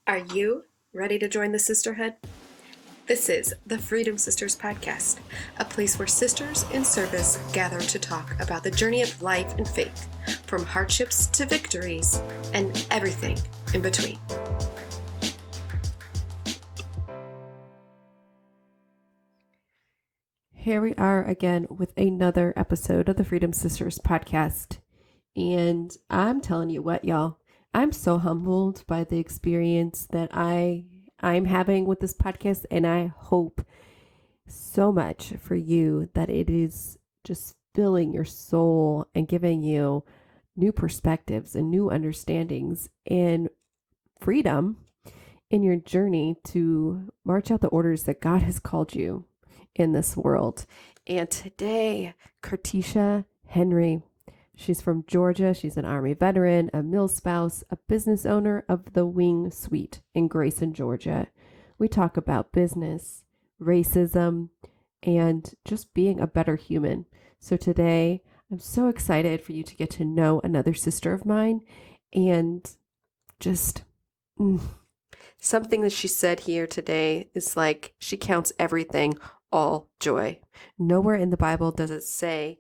Are you ready to join the sisterhood? This is the Freedom Sisters Podcast, a place where sisters in service gather to talk about the journey of life and faith, from hardships to victories, and everything in between. Here we are again with another episode of the Freedom Sisters Podcast. And I'm telling you what, y'all, I'm so humbled by the experience that I'm having with this podcast. And I hope so much for you that it is just filling your soul and giving you new perspectives and new understandings and freedom in your journey to march out the orders that God has called you in this world. And today, Kartisha Henry, she's from Georgia. She's an Army veteran, a Milspouse, a business owner of the Wing Suite in Grayson, Georgia. We talk about business, racism, and just being a better human. So today, I'm so excited for you to get to know another sister of mine and just something that she said here today is like she counts everything all joy. Nowhere in the Bible does it say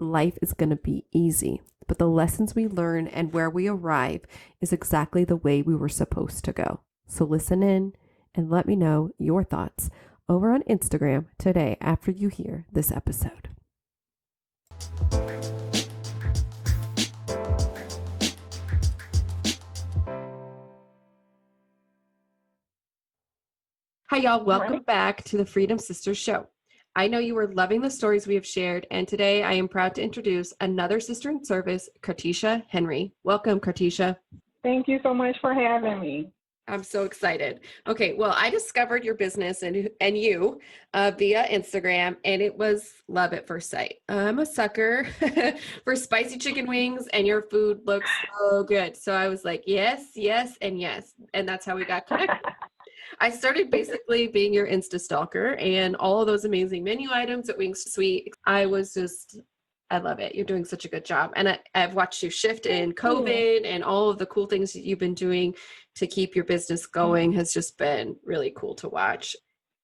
life is going to be easy, but the lessons we learn and where we arrive is exactly the way we were supposed to go. So listen in and let me know your thoughts over on Instagram today after you hear this episode. Hi, y'all. Welcome back to the Freedom Sisters Show. I know you are loving the stories we have shared, and today I am proud to introduce another sister in service, Kartisha Henry. Welcome, Kartisha. Thank you so much for having me. I'm so excited. Okay, well, I discovered your business and you via Instagram, and it was love at first sight. I'm a sucker for spicy chicken wings, and your food looks so good. So I was like, yes, yes, and yes. And that's how we got connected. I started basically being your Insta stalker, and all of those amazing menu items at Wings Suite. I love it. You're doing such a good job. And I've watched you shift in COVID, and all of the cool things that you've been doing to keep your business going has just been really cool to watch.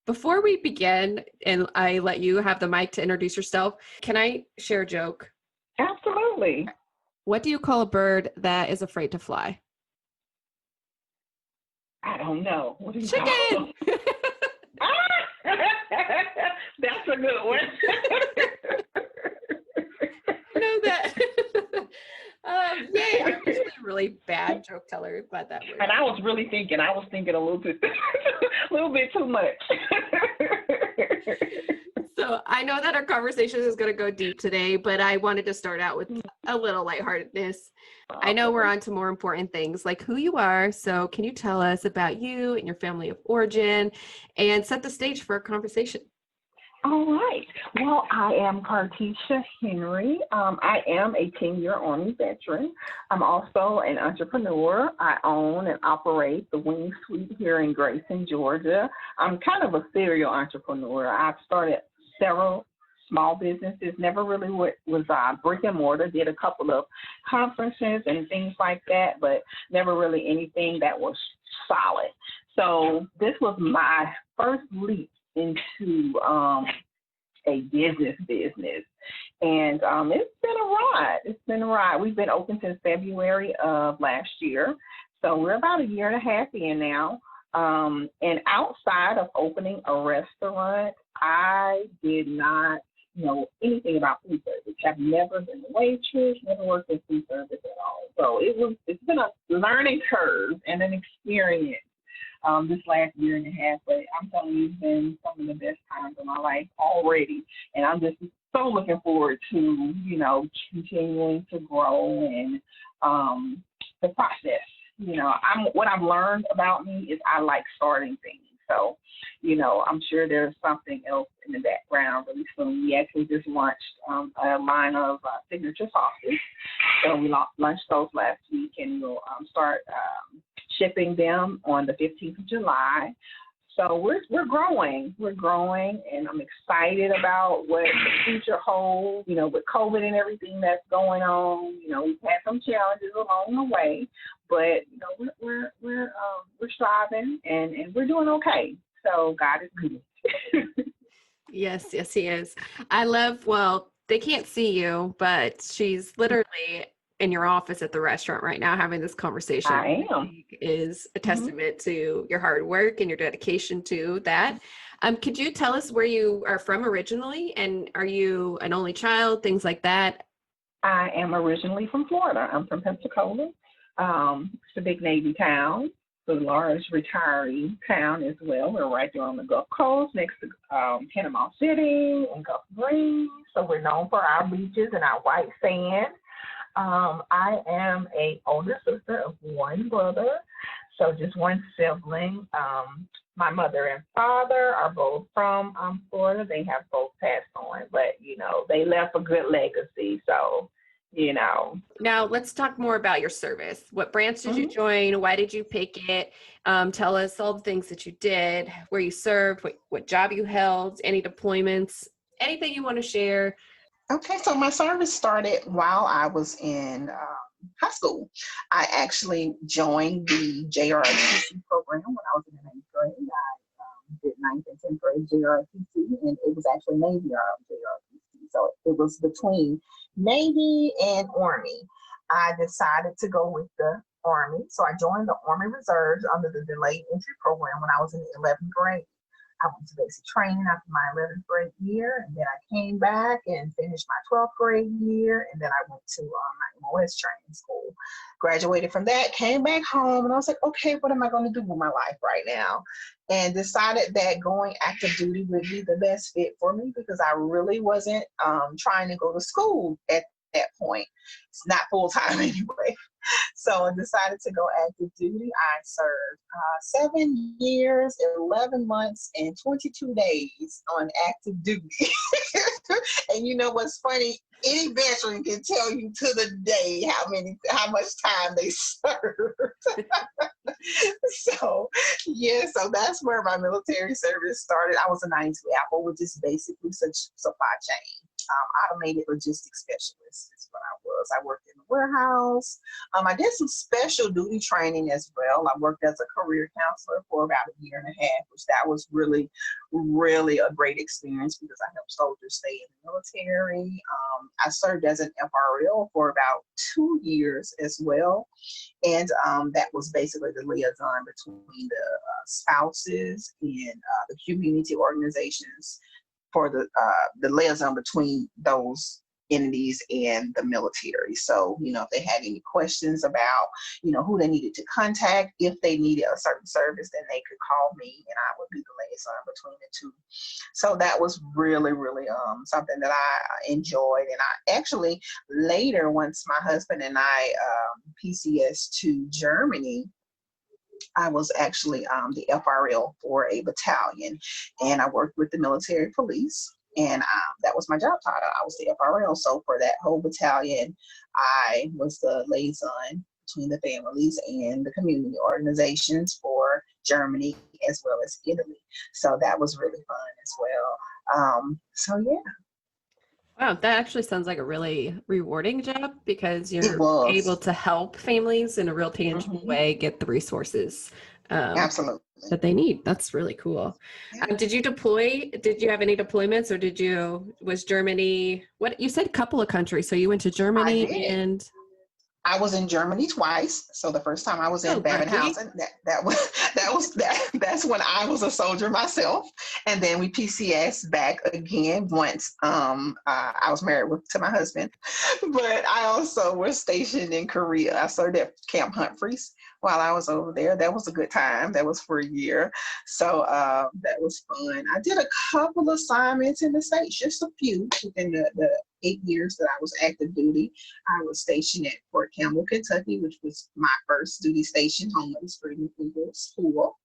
Before we begin, and I let you have the mic to introduce yourself, can I share a joke? Absolutely. What do you call a bird that is afraid to fly? I don't know. What do you Chicken! call it? That's a good one. I know that. Yay, I'm usually a really bad joke teller, but that worked. And I was thinking a little bit, a little bit too much. So I know that our conversation is going to go deep today, but I wanted to start out with a little lightheartedness. I know we're on to more important things like who you are. So can you tell us about you and your family of origin and set the stage for our conversation? All right. Well, I am Kartisha Henry. I am a 10-year Army veteran. I'm also an entrepreneur. I own and operate the Wing Suite here in Grayson, Georgia. I'm kind of a serial entrepreneur. I've started several small businesses, never really was brick and mortar, did a couple of conferences and things like that, but never really anything that was solid. So this was my first leap into a business. And it's been a ride. We've been open since February of last year. So we're about a year and a half in now. And outside of opening a restaurant, I did not know anything about food service. I've never been a waitress, never worked in food service at all. So it's been a learning curve and an experience this last year and a half. But I'm telling you, it's been some of the best times of my life already. And I'm just so looking forward to, continuing to grow and the process. What I've learned about me is I like starting things. So, I'm sure there's something else in the background really soon. We actually just launched a line of signature sauces. So we launched those last week, and we'll start shipping them on the 15th of July. So we're growing, and I'm excited about what the future holds. With COVID and everything that's going on, we've had some challenges along the way, but we're striving, and we're doing okay. So God is good. Yes, yes, he is. Well, they can't see you, but she's literally in your office at the restaurant right now having this conversation. I I am. think is a Hmm. testament to your hard work and your dedication to that. Could you tell us where you are from originally, and are you an only child, things like that? I am originally from Florida. I'm from Pensacola. It's a big Navy town, a large retiree town as well. We're right there on the Gulf Coast next to Panama City and Gulf Breeze. So we're known for our beaches and our white sand. I am a older sister of one brother, so just one sibling. My mother and father are both from Florida. They have both passed on, but they left a good legacy. So, Now, let's talk more about your service. What branch did you Mhm. join? Why did you pick it? Tell us all the things that you did, where you served, what job you held, any deployments, anything you want to share. Okay, so my service started while I was in high school. I actually joined the JROTC program when I was in the ninth grade. I did ninth and 10th grade JROTC, and it was actually Navy JROTC. So it was between Navy and Army. I decided to go with the Army. So I joined the Army Reserves under the delayed entry program when I was in the 11th grade. I went to basic training after my 11th grade year, and then I came back and finished my 12th grade year, and then I went to my MOS training school. Graduated from that, came back home, and I was like, okay, what am I going to do with my life right now? And decided that going active duty would be the best fit for me because I really wasn't trying to go to school at that point. It's not full time anyway. So I decided to go active duty. I served 7 years, 11 months, and 22 days on active duty. And you know what's funny? Any veteran can tell you to the day how much time they served. So yeah, so that's where my military service started. I was a 92 Apple, which is basically such supply chain. Automated logistics specialist is what I was. I worked in the warehouse. I did some special duty training as well. I worked as a career counselor for about a year and a half, which that was really, really a great experience because I helped soldiers stay in the military. I served as an FRL for about 2 years as well. And that was basically the liaison between the spouses and the community organizations for the liaison between those entities and the military. So, if they had any questions about, who they needed to contact, if they needed a certain service, then they could call me and I would be the liaison between the two. So that was really, really something that I enjoyed. And I actually later, once my husband and I PCS to Germany, I was actually the FRL for a battalion, and I worked with the military police, and that was my job title. I was the FRL. So for that whole battalion, I was the liaison between the families and the community organizations for Germany as well as Italy. So that was really fun as well. So yeah. Wow, that actually sounds like a really rewarding job because It you're able was. to help families in a real tangible Hmm. way get the resources Absolutely. that they need. That's really cool. Yeah. Did you deploy? Did you have any deployments, or was Germany? What you said, a couple of countries. So you went to I Germany did. and I was in Germany twice. So the first time I was oh, in lucky. Babenhausen, that's when I was a soldier myself. And then we PCS back again once I was married to my husband. But I also was stationed in Korea. I served at Camp Humphreys while I was over there. That was a good time. That was for a year. So that was fun. I did a couple assignments in the States, just a few within the 8 years that I was active duty. I was stationed at Fort Campbell, Kentucky, which was my first duty station, home of the Freedom Eagles School.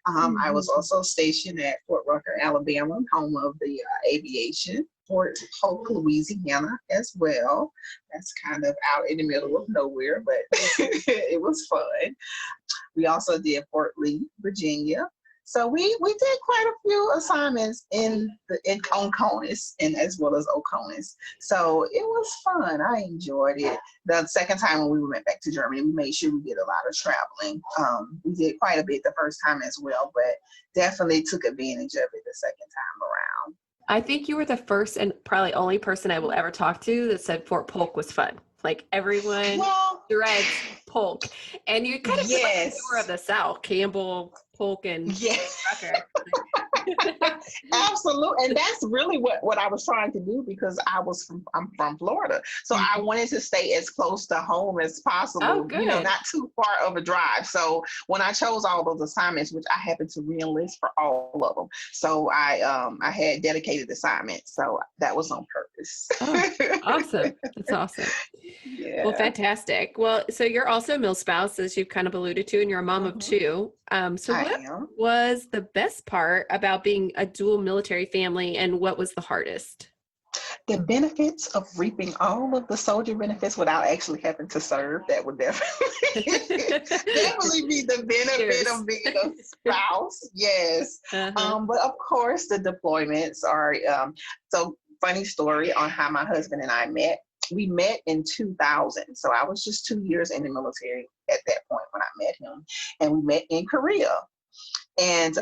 I was also stationed at Fort Rucker, Alabama, home of the aviation. Fort Polk, Louisiana, as well. That's kind of out in the middle of nowhere, but it was fun. We also did Fort Lee, Virginia. So we did quite a few assignments on CONUS and as well as OCONUS. So it was fun. I enjoyed it. The second time when we went back to Germany, we made sure we did a lot of traveling. We did quite a bit the first time as well, but definitely took advantage of it the second time around. I think you were the first and probably only person I will ever talk to that said Fort Polk was fun. Like everyone dreads Polk. And you kind of feel like you were of the South, Campbell, Polk, and Rucker. Absolutely. And that's really what I was trying to do, because I'm from Florida. So I wanted to stay as close to home as possible, not too far of a drive. So when I chose all those assignments, which I happened to re-enlist for all of them. So I had dedicated assignments. So that was on purpose. Oh, awesome. That's awesome. Yeah. Well, fantastic. Well, so you're also a Milspouse, as you've kind of alluded to, and you're a mom of two. So what was the best part about being a dual military family, and what was the hardest? The benefits of reaping all of the soldier benefits without actually having to serve, that would definitely be the benefit of being a spouse. Yes. But of course, the deployments are, so funny story on how my husband and I met. We met in 2000. So I was just 2 years in the military at that point when I met him. And we met in Korea. And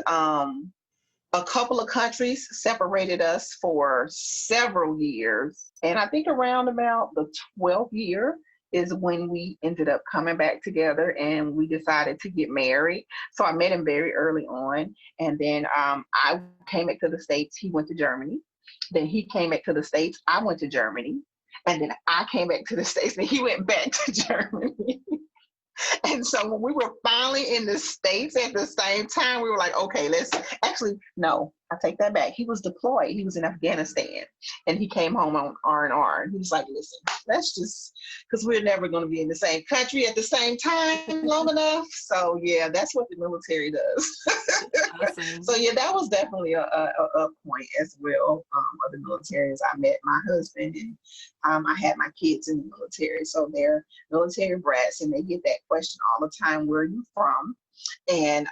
a couple of countries separated us for several years. And I think around about the 12th year is when we ended up coming back together and we decided to get married. So I met him very early on. And then I came back to the States. He went to Germany. Then he came back to the States. I went to Germany. And then I came back to the States and he went back to Germany. And so when we were finally in the States at the same time, we were like, okay, no, I take that back. He was deployed. He was in Afghanistan and he came home on R&R. And he was like, listen, let's just, because we're never going to be in the same country at the same time long enough. So yeah, that's what the military does. Awesome. So yeah, that was definitely a point as well of the military. As I met my husband and I had my kids in the military. So they're military brats and they get that question all the time, where are you from? And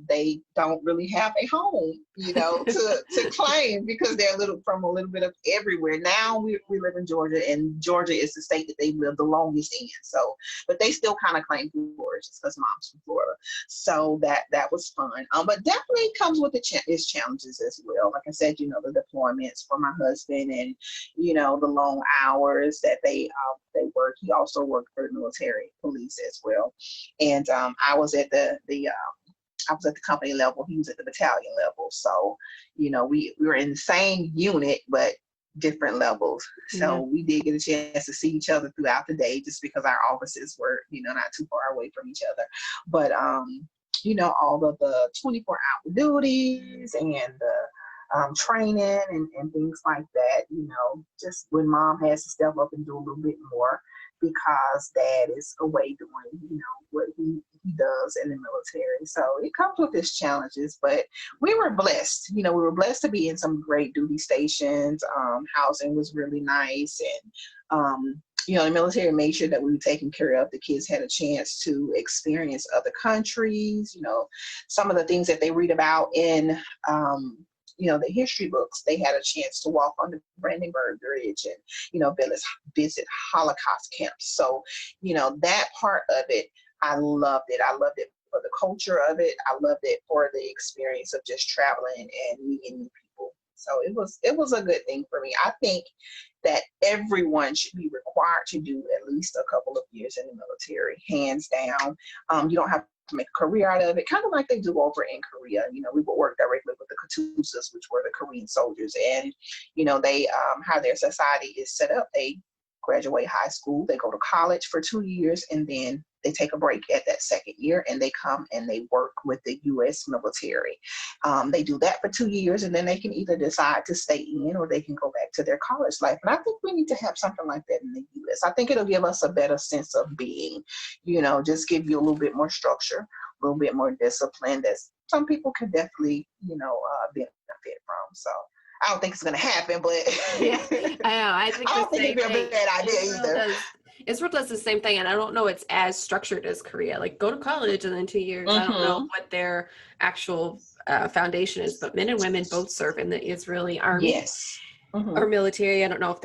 they don't really have a home, to claim, because they're from a little bit of everywhere. Now we live in Georgia, and Georgia is the state that they live the longest in. So, but they still kind of claim Florida just because mom's from Florida. So that was fun. But definitely comes with its challenges as well. Like I said, the deployments for my husband, and the long hours that they work. He also worked for the military police as well. And I was at the company level. He was at the battalion level. So, we were in the same unit, but different levels. So we did get a chance to see each other throughout the day, just because our offices were, not too far away from each other. But, all of the 24-hour duties and the training and things like that, just when mom has to step up and do a little bit more, because dad is away doing, what he does in the military. So it comes with its challenges, but we were blessed. We were blessed to be in some great duty stations. Housing was really nice. And, the military made sure that we were taken care of. The kids had a chance to experience other countries, some of the things that they read about in, the history books. They had a chance to walk on the Brandenburg Bridge and, visit Holocaust camps. So, that part of it, I loved it. I loved it for the culture of it. I loved it for the experience of just traveling and meeting new people. So it was a good thing for me. I think that everyone should be required to do at least a couple of years in the military, hands down. You don't have to make a career out of it, kind of like they do over in Korea. We would work directly with the Katusas, which were the Korean soldiers, and they how their society is set up. They graduate high school, they go to college for 2 years, and then they take a break at that second year, and they come and they work with the U.S. military. They do that for 2 years, and then they can either decide to stay in or they can go back to their college life. And I think we need to have something like that in the U.S. I think it'll give us a better sense of being, just give you a little bit more structure, a little bit more discipline that some people can definitely, benefit from. So I don't think it's going to happen, but Yeah, I know. I think I the don't think same it'd be a thing. bad idea Israel either. does. Israel does the same thing, and I don't know it's as structured as Korea. Like, go to college and then 2 years. I don't know Mm-hmm. what their actual foundation is, but men and women both serve in the Israeli army Yes. or Mm-hmm. military. I don't know if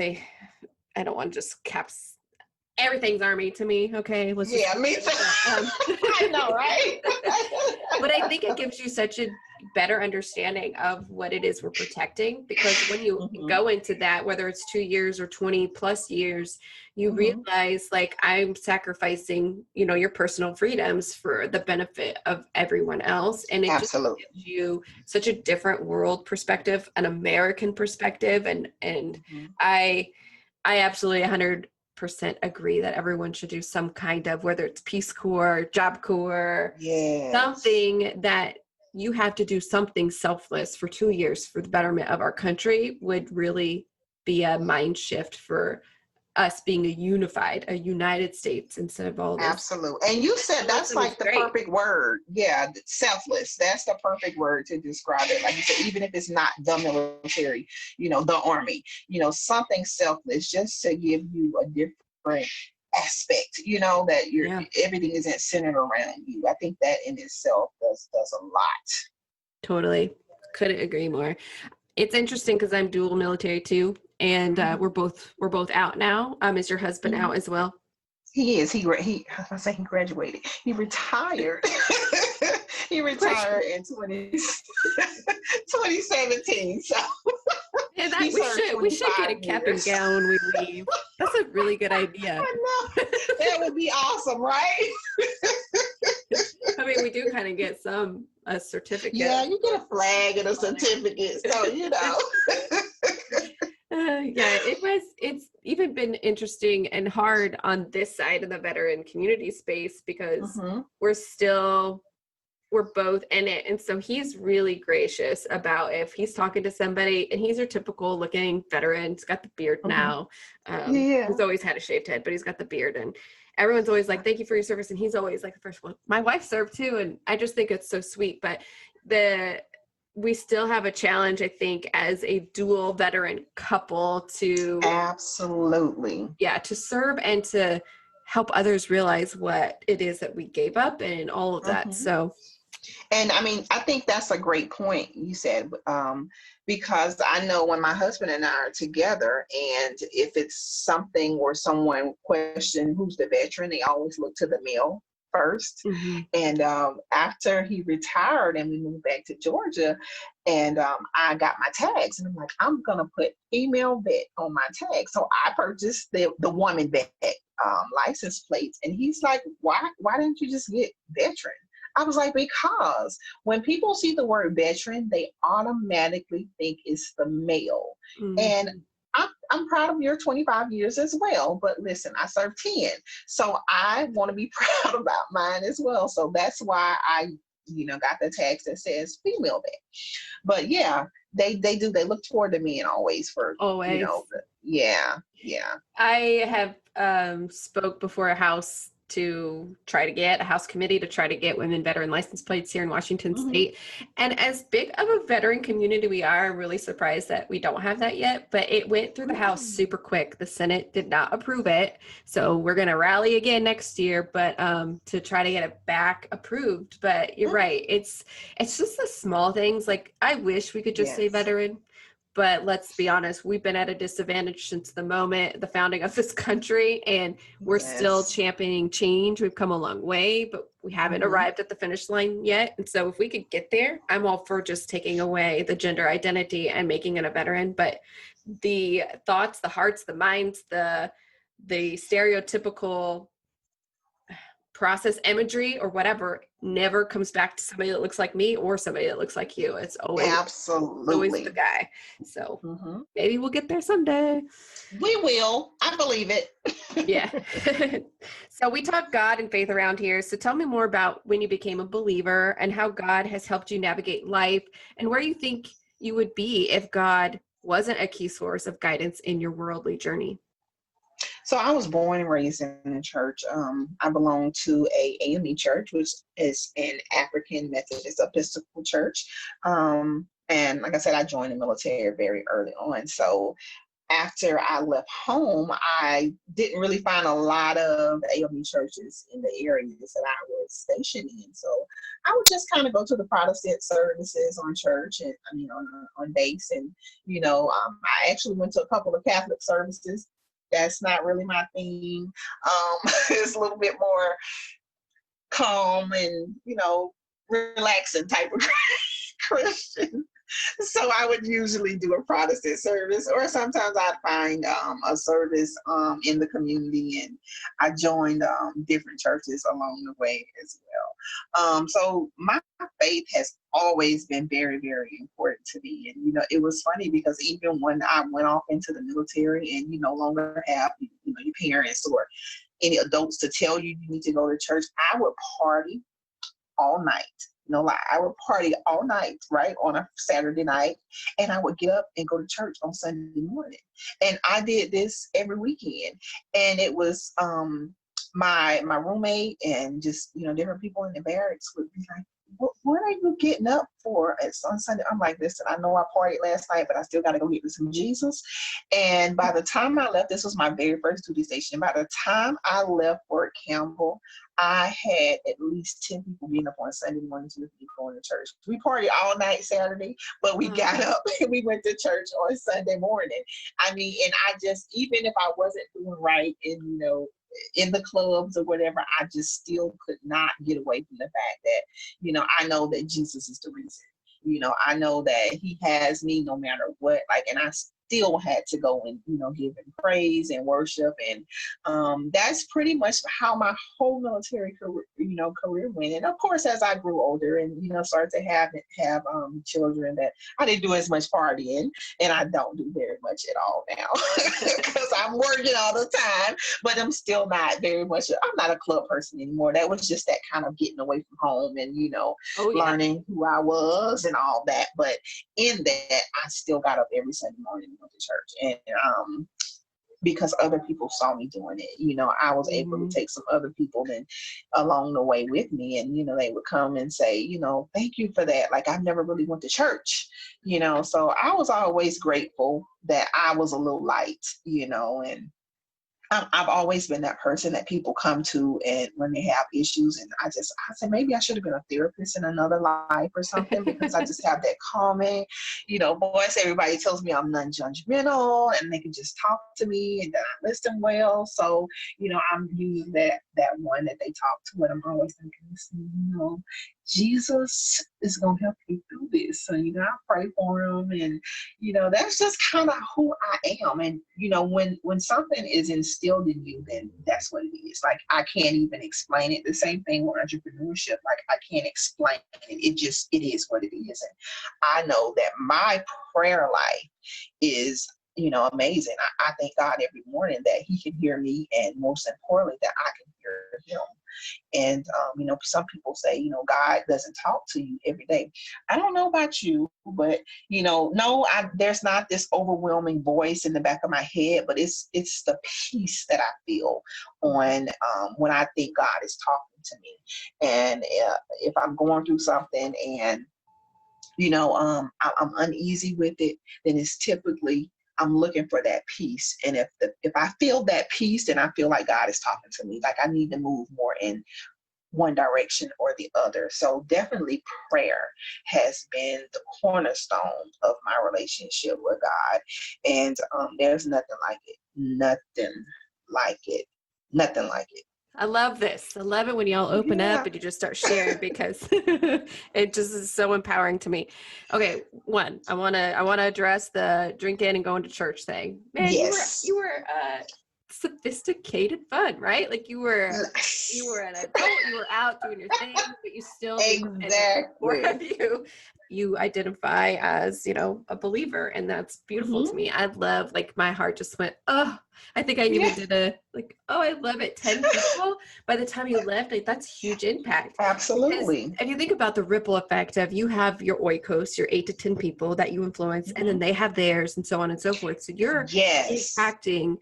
I don't want to just caps everything's army to me. Okay, let's just Yeah, me too. I know, right? but I think it gives you such a better understanding of what it is we're protecting, because when you Mm-hmm. go into that, whether it's 2 years or 20 plus years, you Mm-hmm. realize like I'm sacrificing, your personal freedoms for the benefit of everyone else. And it just Absolutely. gives you such a different world perspective, an American perspective. And Mm-hmm. I absolutely 100% agree that everyone should do some kind of, whether it's Peace Corps, Job Corps, Yes. something that you have to do something selfless for 2 years for the betterment of our country would really be a mind shift for us being a United States instead of all this. Absolutely. And you said that's Socialism is like the great. perfect word. Yeah, selfless. That's the perfect word to describe it. Like you said, even if it's not the military, the army, something selfless just to give you a different aspect, that Yeah, everything isn't centered around you. I think that in itself does a lot. totally. Couldn't agree more. It's interesting because I'm dual military too, and we're both out now. Is your husband Mhm. out as well? He is. I was gonna say he graduated. He retired. He retired in 2017. So Yeah, he served we should get 25 a cap and years. gown when we leave. That's a really good idea. I know. That would be awesome, right? I mean, we do kind of get a certificate. Yeah, you get a flag and a certificate. So, Yeah, it's even been interesting and hard on this side of the veteran community space because Mm-hmm. we're both in it. And so he's really gracious about if he's talking to somebody, and he's your typical looking veteran. He's got the beard Mm-hmm. now. Yeah. He's always had a shaved head, but he's got the beard, and everyone's always like, thank you for your service. And he's always like the first one. My wife served too. And I just think it's so sweet, but we still have a challenge, I think, as a dual veteran couple to Absolutely. to serve and to help others realize what it is that we gave up and all of that. Mm-hmm. So, and I mean, I think that's a great point you said, because I know when my husband and I are together, and if it's something where someone questions who's the veteran, they always look to the male first. mm-hmm. And after he retired and we moved back to Georgia, and I got my tags, and I'm like, I'm gonna put female vet on my tag. So I purchased the woman vet license plates, and he's like, why didn't you just get veteran? I was like, because when people see the word veteran, they automatically think it's the male. Mm-hmm. And I'm proud of your 25 years as well. But listen, I served 10. So I want to be proud about mine as well. So that's why I, got the tags that says female vet. But yeah, they do. They look toward the men always for, Always. Yeah. I have spoke before a house committee to try to get women veteran license plates here in Washington Mm-hmm. State. And as big of a veteran community we are, I'm really surprised that we don't have that yet, but it went through the House super quick. The Senate did not approve it. So we're going to rally again next year, but to try to get it back approved. But you're right. It's just the small things. Like, I wish we could just say veteran. But let's be honest, we've been at a disadvantage since the founding of this country, and we're still championing change. We've come a long way, but we haven't arrived at the finish line yet. And so if we could get there, I'm all for just taking away the gender identity and making it a veteran. But the thoughts, the hearts, the minds, the stereotypical process imagery or whatever never comes back to somebody that looks like me or somebody that looks like you. It's always the guy. So maybe we'll get there someday. We will. I believe it. Yeah. So we talk God and faith around here. So tell me more about when you became a believer and how God has helped you navigate life, and where you think you would be if God wasn't a key source of guidance in your worldly journey. So I was born and raised in the church. I belong to a AME church, which is an African Methodist Episcopal church. And like I said, I joined the military very early on. So after I left home, I didn't really find a lot of AME churches in the areas that I was stationed in. So I would just kind of go to the Protestant services on church and on base. And, I actually went to a couple of Catholic services. That's not really my thing. It's a little bit more calm and, relaxing type of Christian. So I would usually do a Protestant service, or sometimes I'd find a service in the community, and I joined different churches along the way as well. So my faith has always been very, very important to me. And, it was funny because even when I went off into the military and you no longer have, your parents or any adults to tell you you need to go to church, I would party all night. No lie, I would party all night, right, on a Saturday night, and I would get up and go to church on Sunday morning. And I did this every weekend. And it was my roommate and just, different people in the barracks would be like, what are you getting up for on Sunday? I'm like, listen, I know I partied last night, but I still got to go get me some Jesus. And by the time I left, this was my very first duty station. By the time I left Fort Campbell, I had at least 10 people getting up on Sunday mornings with me going to church. We partied all night Saturday, but we got up and we went to church on Sunday morning. And I just, even if I wasn't doing right in the clubs or whatever, I just still could not get away from the fact that, I know that Jesus is the reason. I know that he has me no matter what, and I still had to go and, give him praise and worship. And that's pretty much how my whole military career went. And of course, as I grew older and, started to have children, that I didn't do as much partying, and I don't do very much at all now because I'm working all the time, but I'm still not very much, I'm not a club person anymore. That was just that kind of getting away from home and, learning who I was and all that. But in that, I still got up every Sunday morning and went to church. And because other people saw me doing it, I was able to take some other people along the way with me. And, they would come and say, thank you for that. Like, I've never really went to church, so I was always grateful that I was a little light, and I've always been that person that people come to and when they have issues, and I said, maybe I should have been a therapist in another life or something, because I just have that calming, voice. Everybody tells me I'm non-judgmental and they can just talk to me and that I listen well. So, I'm using that one that they talk to, and I'm always thinking, listen, Jesus is going to help you through this. So, I pray for him, and, that's just kind of who I am. And, when something is instilled in you, then that's what it is. Like, I can't even explain it. The same thing with entrepreneurship. Like, I can't explain it. It is what it is. And I know that my prayer life is, amazing. I thank God every morning that he can hear me, and most importantly, that I can hear him. And, some people say, God doesn't talk to you every day. I don't know about you, but, there's not this overwhelming voice in the back of my head, but it's the peace that I feel when I think God is talking to me. And if I'm going through something and, I'm uneasy with it, then it's typically I'm looking for that peace. And if I feel that peace, then I feel like God is talking to me. Like, I need to move more in one direction or the other. So definitely prayer has been the cornerstone of my relationship with God. And there's nothing like it. Nothing like it. Nothing like it. I love this. I love it when y'all open up and you just start sharing, because it just is so empowering to me. Okay, one, I want to address the drinking and going to church thing. Man, yes. you were sophisticated fun, right? Like, you were an adult, you were out doing your thing, but you still exactly. You identify as, a believer, and that's beautiful to me. I love, like, my heart just went, oh, I think I even did I love it. 10 people by the time you left, like, that's huge impact. Absolutely. Because if you think about the ripple effect of, you have your oikos, your 8 to 10 people that you influence, and then they have theirs, and so on and so forth. So you're impacting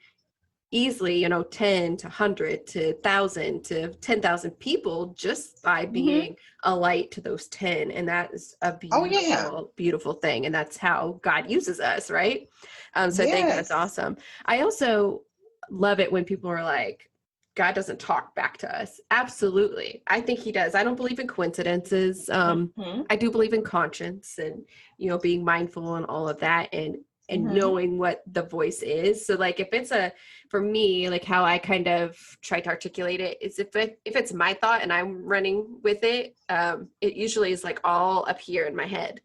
easily, 10 to 100 to 1,000 to 10,000 people just by being a light to those 10. And that is a Oh yeah. beautiful, beautiful thing. And that's how God uses us, right? So I think that's Yes. awesome. I also love it when people are like, God doesn't talk back to us. Absolutely. I think he does. I don't believe in coincidences. I do believe in conscience and, being mindful and all of that, and knowing what the voice is. So like if it's for me, like how I kind of try to articulate it is if it's my thought and I'm running with it, it usually is like all up here in my head.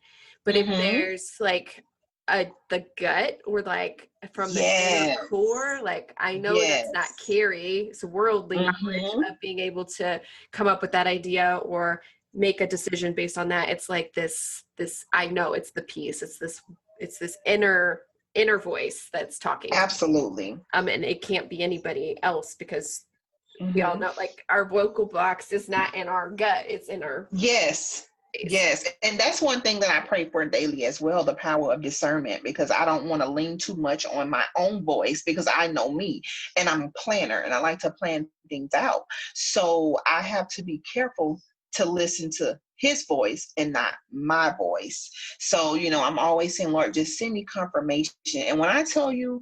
But if there's like the gut or like from the inner core, like I know that's not Carrie. It's worldly knowledge of being able to come up with that idea or make a decision based on that. It's like this, I know it's the peace. It's this inner voice that's talking. Absolutely. And it can't be anybody else because we all know like our vocal box is not in our gut. It's in our Yes. Yes. And that's one thing that I pray for daily as well, the power of discernment, because I don't want to lean too much on my own voice because I know me and I'm a planner and I like to plan things out. So I have to be careful to listen to his voice and not my voice. So, I'm always saying, Lord, just send me confirmation. And when I tell you,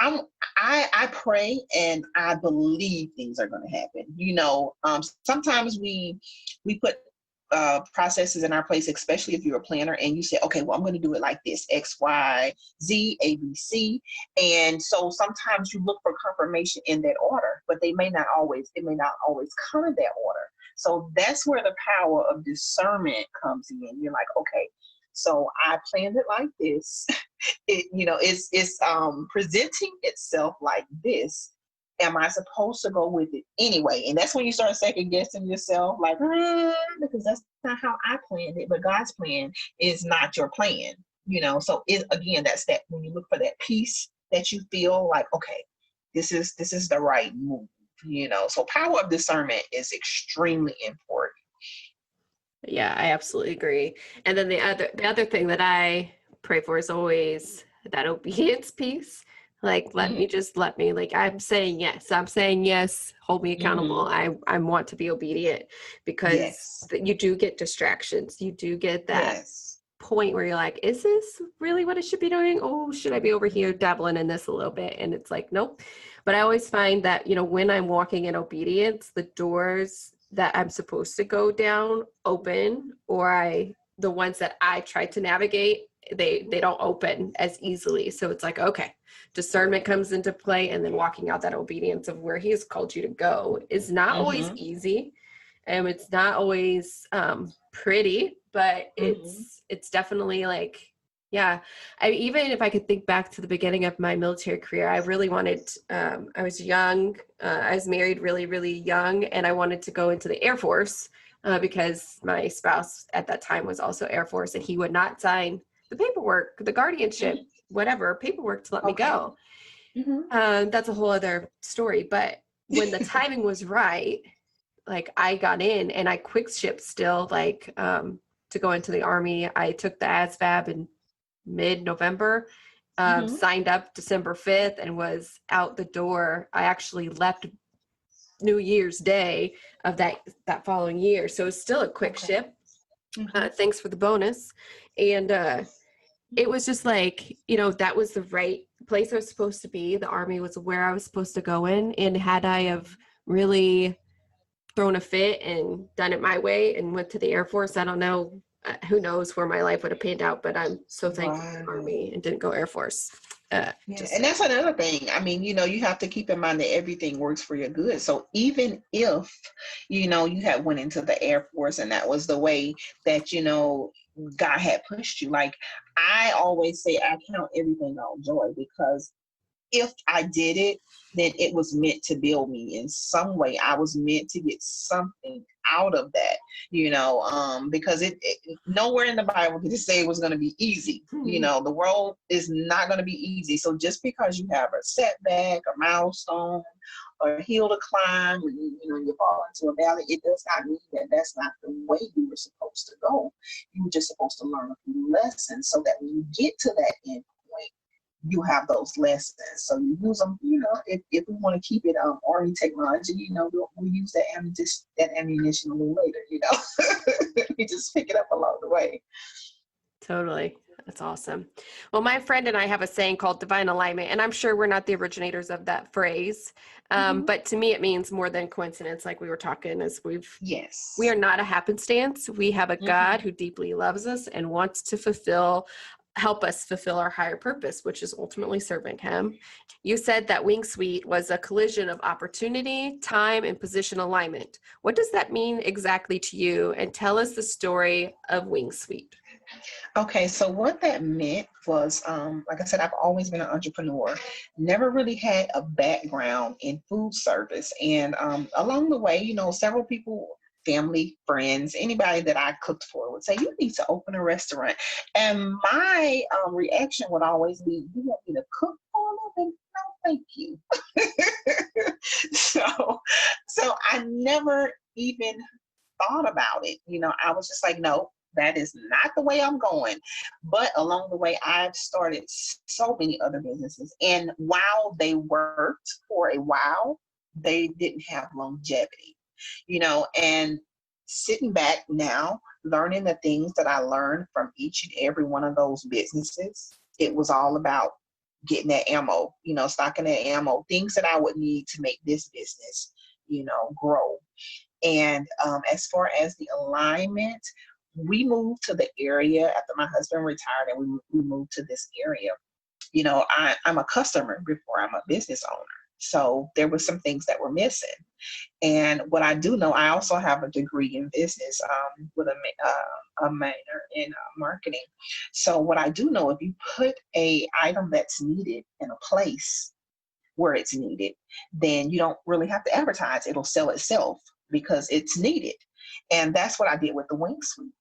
I pray and I believe things are going to happen. Sometimes we put processes in our place, especially if you're a planner and you say, okay, well, I'm going to do it like this, X, Y, Z, A, B, C. And so sometimes you look for confirmation in that order, but it may not always come in that order. So that's where the power of discernment comes in. You're like, okay, so I planned it like this. It's presenting itself like this. Am I supposed to go with it anyway? And that's when you start second guessing yourself, like, because that's not how I planned it. But God's plan is not your plan, So again, that's that when you look for that peace that you feel like, okay, this is the right move, So power of discernment is extremely important. Yeah, I absolutely agree. And then the other thing that I pray for is always that obedience piece. Like, let me, like, I'm saying yes, hold me accountable. I want to be obedient because you do get distractions. You do get that point where you're like, is this really what I should be doing? Oh, should I be over here dabbling in this a little bit? And it's like, nope. But I always find that, when I'm walking in obedience, the doors that I'm supposed to go down open, or the ones that I try to navigate, they don't open as easily. So it's like, okay, discernment comes into play, and then walking out that obedience of where he has called you to go is not always easy. And it's not always pretty, but it's definitely like, yeah. Even if I could think back to the beginning of my military career, I really wanted, I was young, I was married really, really young, and I wanted to go into the Air Force because my spouse at that time was also Air Force, and he would not sign the paperwork, the guardianship, whatever paperwork to let me go. That's a whole other story. But when the timing was right, like I got in and I quick shipped still, like to go into the Army. I took the ASVAB in mid-November, signed up December 5th and was out the door. I actually left New Year's Day of that following year. So it's still a quick ship. Thanks for the bonus. And it was just like, that was the right place I was supposed to be. The Army was where I was supposed to go in. And had I have really thrown a fit and done it my way and went to the Air Force, I don't know, who knows where my life would have panned out, but I'm so thankful for the Army and didn't go Air Force. And that's another thing. I mean, you have to keep in mind that everything works for your good. So even if, you had went into the Air Force and that was the way that, God had pushed you, like I always say, I count everything all joy, because if I did it, then it was meant to build me in some way. I was meant to get something out of that, because it nowhere in the Bible did it say it was going to be easy. The world is not going to be easy. So just because you have a setback, a milestone, or a hill to climb, or you fall into a valley, it does not mean that that's not the way you were supposed to go. You were just supposed to learn a few lessons so that when you get to that end point, you have those lessons. So you use them, if we want to keep it Army technology, we'll use that ammunition a little later, we just pick it up along the way. Totally. That's awesome. Well, my friend and I have a saying called divine alignment, and I'm sure we're not the originators of that phrase. But to me, it means more than coincidence. Like we were talking Yes, we are not a happenstance. We have a God who deeply loves us and wants to help us fulfill our higher purpose, which is ultimately serving him. You said that Wing Suite was a collision of opportunity, time, and position alignment. What does that mean exactly to you? And tell us the story of Wing Suite. Okay, so what that meant was, like I said, I've always been an entrepreneur, never really had a background in food service. And along the way, several people, family, friends, anybody that I cooked for would say, you need to open a restaurant. And my reaction would always be, you want me to cook for them? No, thank you. So I never even thought about it. I was just like, no, that is not the way I'm going. But along the way, I've started so many other businesses. And while they worked for a while, they didn't have longevity, and sitting back now, learning the things that I learned from each and every one of those businesses, it was all about getting that ammo, stocking that ammo, things that I would need to make this business, grow. And as far as the alignment, we moved to the area after my husband retired, and we moved to this area. I'm a customer before I'm a business owner. So there were some things that were missing. And what I do know, I also have a degree in business with a minor in marketing. So what I do know, if you put a item that's needed in a place where it's needed, then you don't really have to advertise. It'll sell itself because it's needed. And that's what I did with the Wing Suite.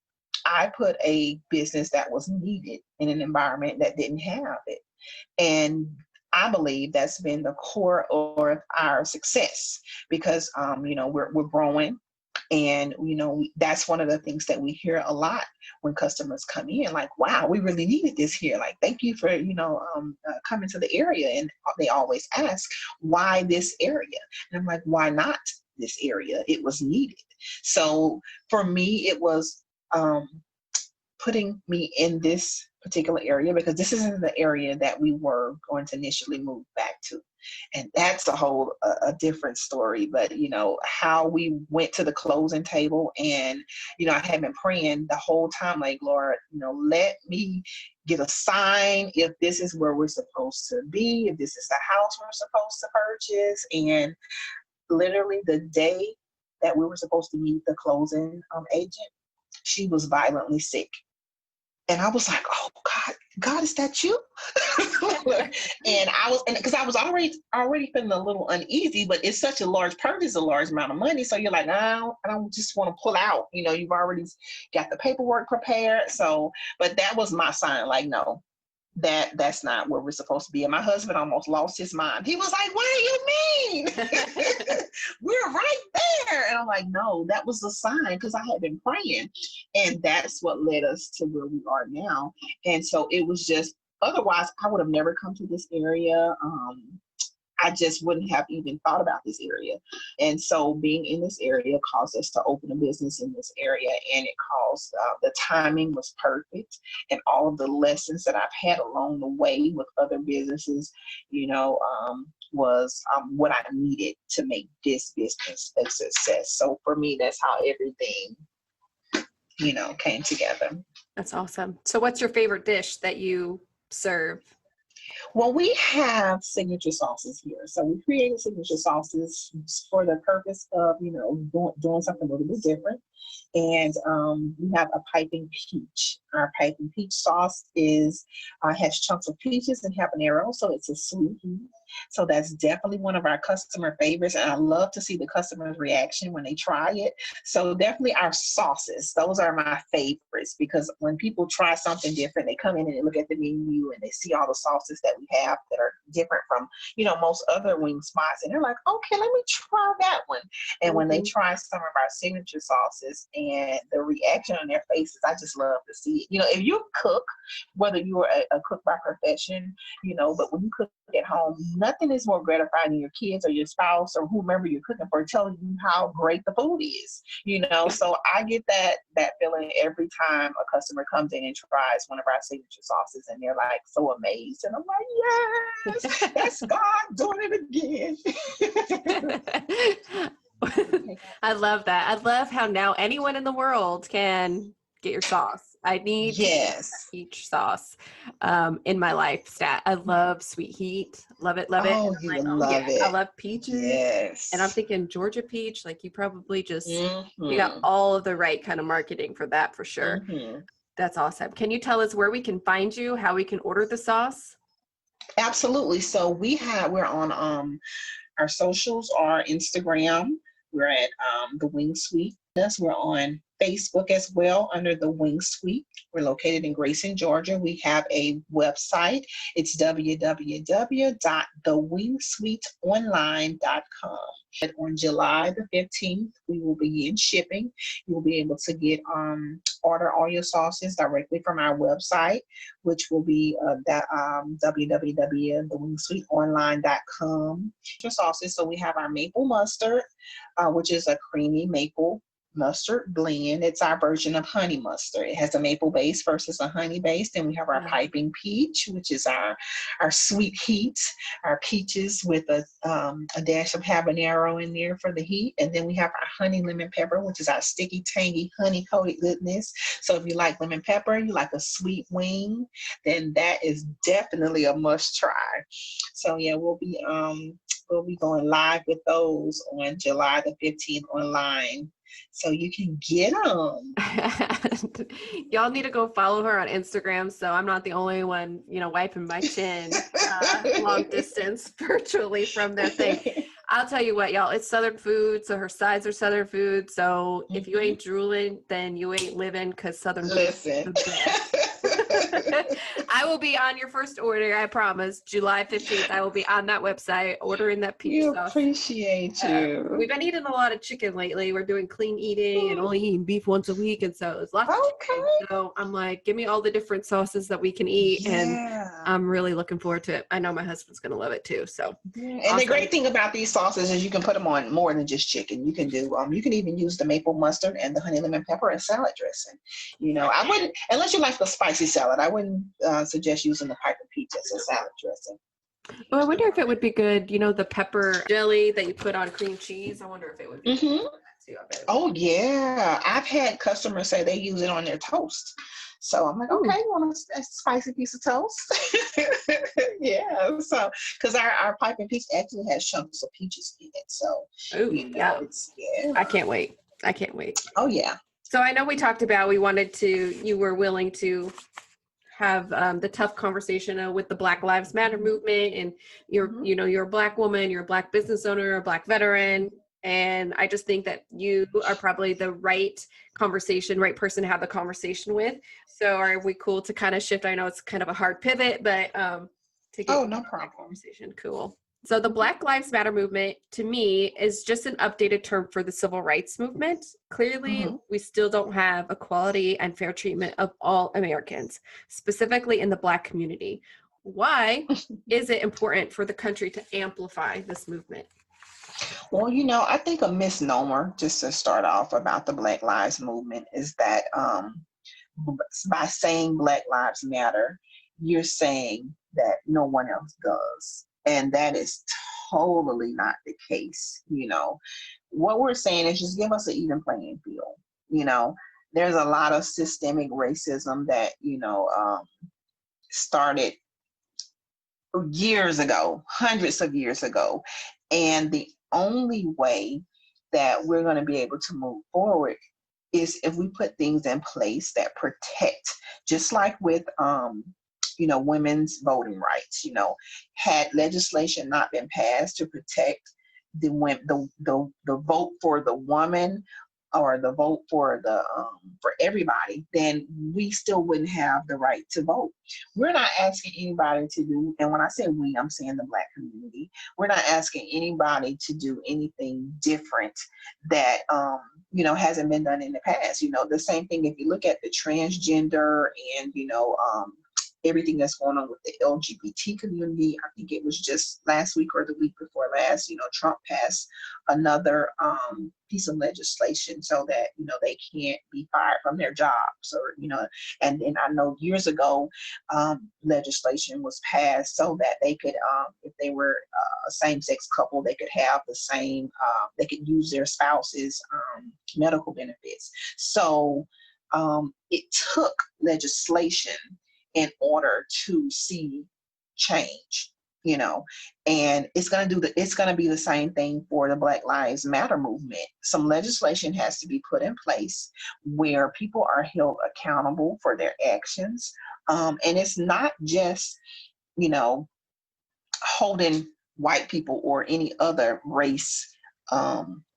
I put a business that was needed in an environment that didn't have it. And I believe that's been the core of our success because, we're growing. And, that's one of the things that we hear a lot when customers come in, like, wow, we really needed this here. Like, thank you for, coming to the area. And they always ask, why this area? And I'm like, why not this area? It was needed. So for me, it was putting me in this particular area because this isn't the area that we were going to initially move back to. And that's a different story. But, how we went to the closing table and, I had been praying the whole time, like, Lord, let me get a sign if this is where we're supposed to be, if this is the house we're supposed to purchase. And literally the day that we were supposed to meet the closing agent, she was violently sick. And I was like, oh God, is that you? And because I was already feeling a little uneasy, but it's such a large purchase, a large amount of money. So you're like, no, I don't just want to pull out. You've already got the paperwork prepared. So, but that was my sign, like, no, that's not where we're supposed to be. And my husband almost lost his mind. He was like, what do you mean? We're right there. And I'm like, no, that was a sign because I had been praying. And that's what led us to where we are now. And so it was just, otherwise I would have never come to this area. I just wouldn't have even thought about this area. And so being in this area caused us to open a business in this area. And it caused, the timing was perfect. And all of the lessons that I've had along the way with other businesses, was what I needed to make this business a success. So for me, that's how everything, came together. That's awesome. So what's your favorite dish that you serve? Well, we have signature sauces here. So we created signature sauces for the purpose of, doing something a little bit different. And we have a piping peach. Our piping peach sauce has chunks of peaches and habanero, so it's a sweet heat. So that's definitely one of our customer favorites, and I love to see the customer's reaction when they try it. So definitely our sauces, those are my favorites, because when people try something different, they come in and they look at the menu and they see all the sauces that we have that are different from, most other wing spots, and they're like, okay, let me try that one. And when they try some of our signature sauces, sauces and the reaction on their faces. I just love to see it. You know, if you cook, whether you are a cook by profession, you know, but when you cook at home, nothing is more gratifying than your kids or your spouse or whomever you're cooking for telling you how great the food is, you know. So I get that feeling every time a customer comes in and tries one of our signature sauces, and they're like so amazed, and I'm like, yes, that's God doing it again. I love that. I love how now anyone in the world can get your sauce. I need to get peach sauce in my life. I love sweet heat. Love it. Love it. Oh, And I'm you like, love it. I love peaches. Yes. And I'm thinking Georgia peach, like you probably just, you got all of the right kind of marketing for that for sure. That's awesome. Can you tell us where we can find you, how we can order the sauce? Absolutely. So we're on our socials are Instagram. We're at the Wing Suite. We're on Facebook as well under the Wing Suite. We're located in Grayson, Georgia. We have a website. It's www.thewingsuiteonline.com. On July the 15th, we will begin shipping. You will be able to order all your sauces directly from our website, which will be www.thewingsuiteonline.com. Your sauces. So we have our maple mustard, which is a creamy maple mustard blend. It's our version of honey mustard. It has a maple base versus a honey base. Then we have our piping peach, which is our sweet heat, our peaches with a dash of habanero in there for the heat. And then we have our honey lemon pepper, which is our sticky, tangy, honey coated goodness. So if you like lemon pepper, you like a sweet wing, then that is definitely a must try. So yeah, we'll be going live with those on July the 15th online. So you can get them. Y'all need to go follow her on Instagram, so I'm not the only one, wiping my chin long distance virtually from their thing. I'll tell you what, y'all, it's Southern food, so her sides are Southern food. So if you ain't drooling, then you ain't living, because Southern food is the best. I will be on your first order, I promise. July 15th, I will be on that website ordering that peach sauce. Appreciate you. We've been eating a lot of chicken lately. We're doing clean eating and only eating beef once a week, and so it's lots of chicken. So I'm like, give me all the different sauces that we can eat, and I'm really looking forward to it. I know my husband's gonna love it too. So and awesome. The great thing about these sauces is you can put them on more than just chicken. You can do you can even use the maple mustard and the honey lemon pepper as salad dressing. I wouldn't, unless you like the spicy salad, I wouldn't suggest using the piping peach as a salad dressing. Well, I wonder if it would be good, the pepper jelly that you put on cream cheese. I wonder if it would be good for that too. Oh, yeah. I've had customers say they use it on their toast. So I'm like, okay, you want a spicy piece of toast? Yeah. So, because our piping peach actually has chunks of peaches in it. So, I can't wait. Oh, yeah. So I know we talked about, you were willing to have the tough conversation with the Black Lives Matter movement, and you're a Black woman, you're a Black business owner, a Black veteran, and I just think that you are probably the right person to have the conversation with. So are we cool to kind of shift? I know it's kind of a hard pivot, but to get no problem. Conversation. Cool. So the Black Lives Matter movement, to me, is just an updated term for the civil rights movement. Clearly, we still don't have equality and fair treatment of all Americans, specifically in the Black community. Why is it important for the country to amplify this movement? Well, I think a misnomer, just to start off, about the Black Lives movement is that by saying Black Lives Matter, you're saying that no one else does. And that is totally not the case. What we're saying is just give us an even playing field. There's a lot of systemic racism that, started years ago, hundreds of years ago. And the only way that we're going to be able to move forward is if we put things in place that protect, just like with, women's voting rights. Had legislation not been passed to protect the vote for the woman, or the vote for for everybody, then we still wouldn't have the right to vote. We're not asking anybody to do, and when I say we, I'm saying the Black community. We're not asking anybody to do anything different that hasn't been done in the past. The same thing if you look at the transgender and, everything that's going on with the LGBT community. I think it was just last week or the week before last, Trump passed another piece of legislation so that, they can't be fired from their jobs or, and then I know years ago, legislation was passed so that they could, if they were a same-sex couple, they could have the same, they could use their spouse's medical benefits. So it took legislation in order to see change, and it's going to be the same thing for the Black Lives Matter movement. Some legislation has to be put in place where people are held accountable for their actions. And it's not just, holding white people or any other race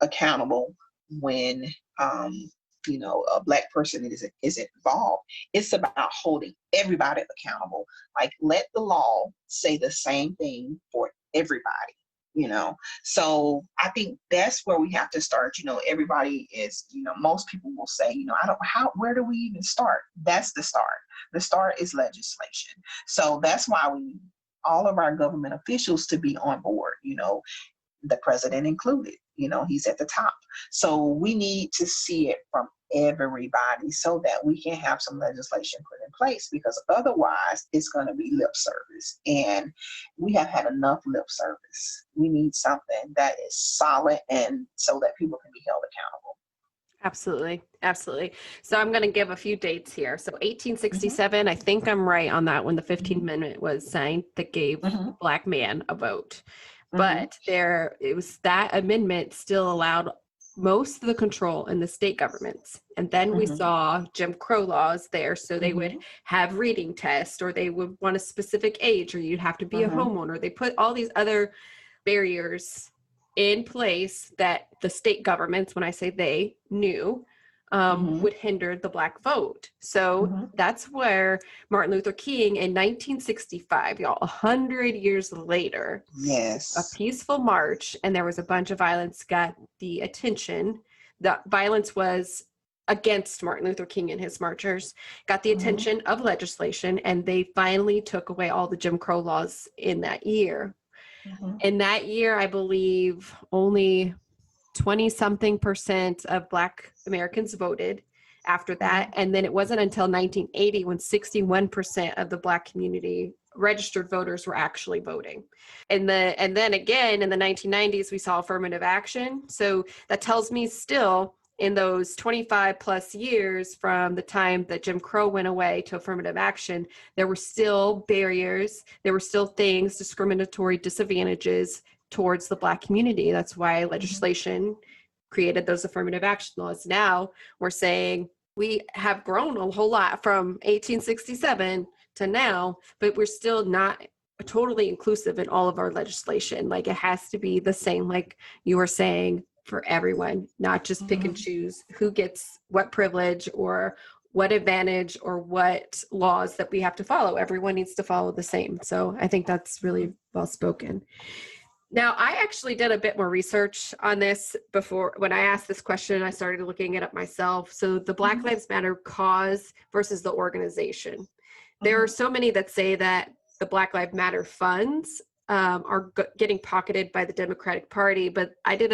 accountable when a Black person is involved. It's about holding everybody accountable. Like, let the law say the same thing for everybody, So I think that's where we have to start. Everybody is, most people will say, where do we even start? That's the start. The start is legislation. So that's why we need all of our government officials to be on board, the president included. He's at the top. So we need to see it from everybody so that we can have some legislation put in place, because otherwise it's going to be lip service. And we have had enough lip service. We need something that is solid, and so that people can be held accountable. Absolutely. Absolutely. So I'm going to give a few dates here. So 1867, I think I'm right on that, when the 15th Amendment was signed that gave the Black man a vote. But it was that amendment still allowed most of the control in the state governments. And then we saw Jim Crow laws there. So they would have reading tests, or they would want a specific age, or you'd have to be a homeowner. They put all these other barriers in place that the state governments, when I say they, knew would hinder the Black vote. So that's where Martin Luther King in 1965, y'all, 100 years later, a peaceful march, and there was a bunch of violence, got the attention. The violence was against Martin Luther King and his marchers, got the attention of legislation, and they finally took away all the Jim Crow laws in that year. In that year, I believe only 20-something% of Black Americans voted after that. And then it wasn't until 1980 when 61% of the Black community registered voters were actually voting. And then again, in the 1990s, we saw affirmative action. So that tells me still, in those 25 plus years from the time that Jim Crow went away to affirmative action, there were still barriers, there were still things, discriminatory disadvantages towards the Black community. That's why legislation created those affirmative action laws. Now we're saying we have grown a whole lot from 1867 to now, but we're still not totally inclusive in all of our legislation. Like, it has to be the same, like you were saying, for everyone, not just pick and choose who gets what privilege or what advantage or what laws that we have to follow. Everyone needs to follow the same. So I think that's really well spoken. Now, I actually did a bit more research on this before. When I asked this question, I started looking it up myself. So the Black Lives Matter cause versus the organization. There are so many that say that the Black Lives Matter funds are getting pocketed by the Democratic Party, but I did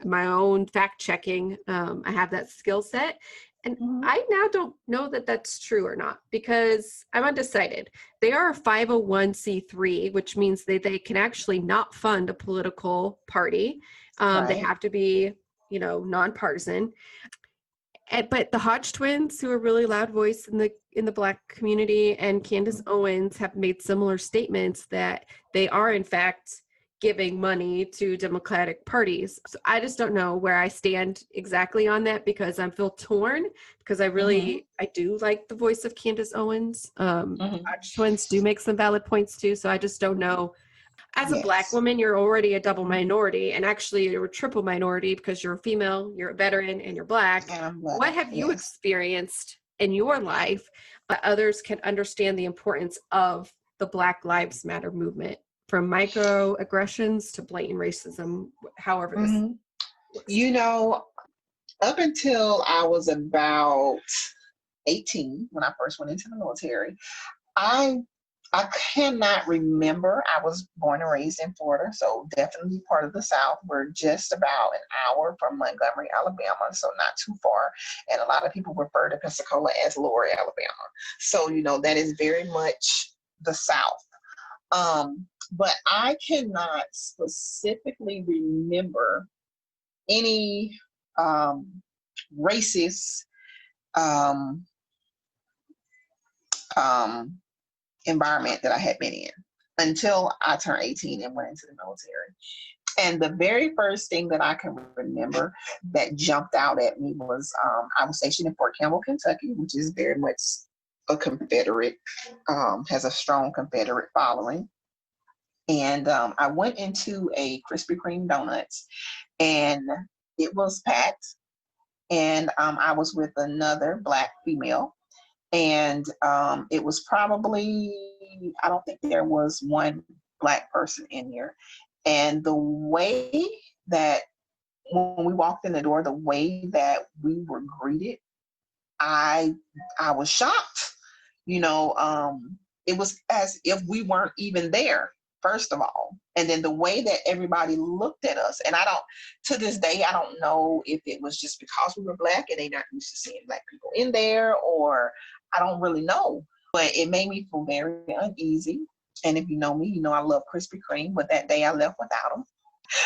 my own fact checking. I have that skill set, and I now don't know that that's true or not, because I'm undecided. They are a 501c3, which means they can actually not fund a political party. They have to be, nonpartisan. But the Hodge twins, who are a really loud voice in the Black community, and Candace Owens have made similar statements that they are in fact giving money to Democratic parties. So I just don't know where I stand exactly on that, because I feel torn, because I do like the voice of Candace Owens. Hodge twins do make some valid points too. So I just don't know. As a Black woman, you're already a double minority, and actually you're a triple minority because you're a female, you're a veteran, and you're Black. What have you experienced in your life that others can understand the importance of the Black Lives Matter movement, from microaggressions to blatant racism, however this looks? Up until I was about 18, when I first went into the military, I I cannot remember. I was born and raised in Florida, so definitely part of the South. We're just about an hour from Montgomery, Alabama, so not too far. And a lot of people refer to Pensacola as Lower Alabama. So, that is very much the South. But I cannot specifically remember any racist um, um, environment that I had been in until I turned 18 and went into the military. And the very first thing that I can remember that jumped out at me was I was stationed in Fort Campbell, Kentucky, which is very much a Confederate, has a strong Confederate following. And I went into a Krispy Kreme Donuts, and it was packed. And I was with another Black female. And it was probably, I don't think there was one Black person in here. And the way that when we walked in the door, the way that we were greeted, I was shocked. It was as if we weren't even there, first of all. And then the way that everybody looked at us, and to this day, I don't know if it was just because we were Black and they not used to seeing Black people in there, or I don't really know. But it made me feel very uneasy. And if you know me, I love Krispy Kreme, but that day I left without them.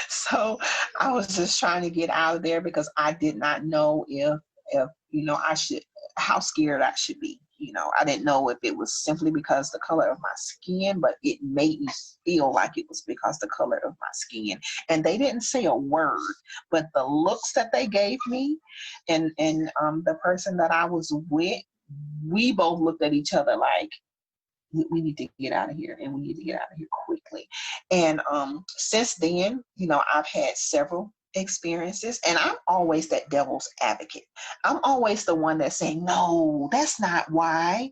So I was just trying to get out of there because I did not know if I should, how scared I should be. I didn't know if it was simply because the color of my skin, but it made me feel like it was because the color of my skin. And they didn't say a word, but the looks that they gave me and the person that I was with, we both looked at each other like, we need to get out of here, and we need to get out of here quickly. And since then, I've had several experiences, and I'm always that devil's advocate. I'm always the one that's saying, no, that's not why.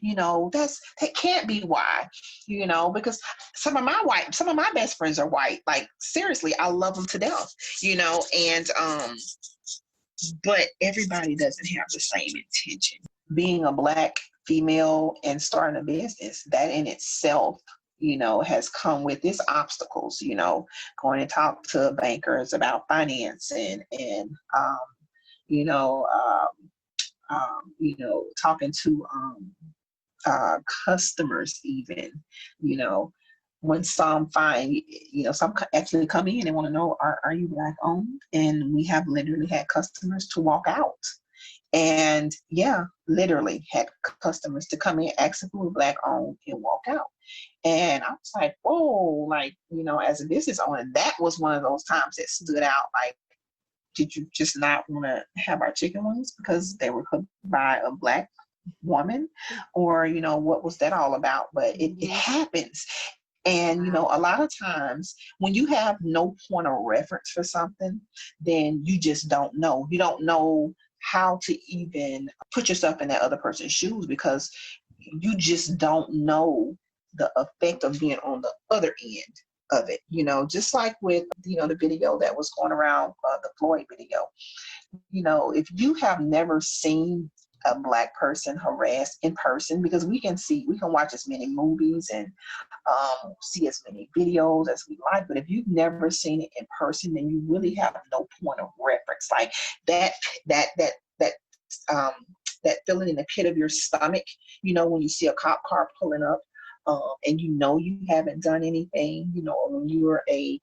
That can't be why, because some of my best friends are white. Like, seriously, I love them to death, and but everybody doesn't have the same intention. Being a Black female and starting a business, that in itself, has come with its obstacles, going to talk to bankers about financing and, you know, talking to customers even, when some find, some actually come in and want to know, are you Black owned? And we have literally had customers to walk out. And literally had customers to come in, ask if we were Black owned, and walk out. And I was like, whoa, as a business owner, that was one of those times that stood out. Like, did you just not want to have our chicken wings because they were cooked by a Black woman? Or, what was that all about? But it happens. And, a lot of times when you have no point of reference for something, then you just don't know. You don't know how to even put yourself in that other person's shoes, because you just don't know the effect of being on the other end of it. Just like with, the video that was going around, the Floyd video. If you have never seen a Black person harassed in person, because we can watch as many movies and see as many videos as we like, but if you've never seen it in person, then you really have no point of reference. Like that feeling in the pit of your stomach, when you see a cop car pulling up, and you haven't done anything, when you're a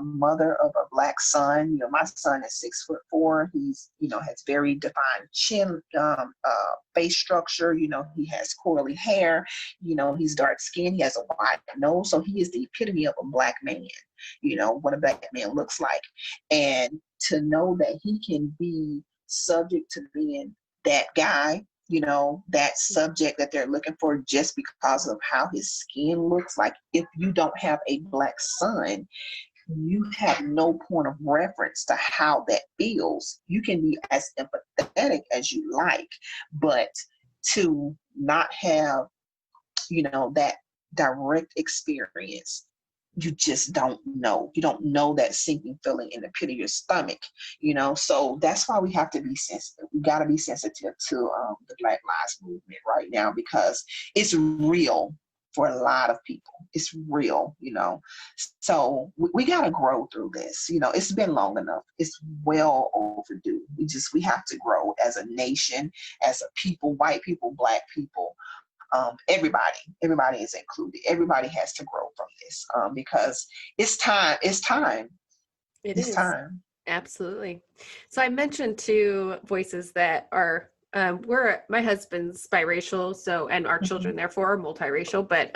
mother of a Black son. My son is 6'4". He's, has very defined chin, face structure. He has curly hair. He's dark skinned. He has a wide nose. So he is the epitome of a Black man. What a Black man looks like. And to know that he can be subject to being that guy, that subject that they're looking for just because of how his skin looks like. If you don't have a Black son, you have no point of reference to how that feels. You can be as empathetic as you like, but to not have, that direct experience you just don't know. You don't know that sinking feeling in the pit of your stomach, So that's why we have to be sensitive. We got to be sensitive to the Black Lives Movement right now, because it's real for a lot of people. It's real, So we got to grow through this. It's been long enough. It's well overdue. We have to grow as a nation, as a people, white people, Black people. Everybody is included. Everybody has to grow from this, because it's time. It's time. Absolutely. So I mentioned two voices that are, my husband's biracial, and our children therefore are multiracial, but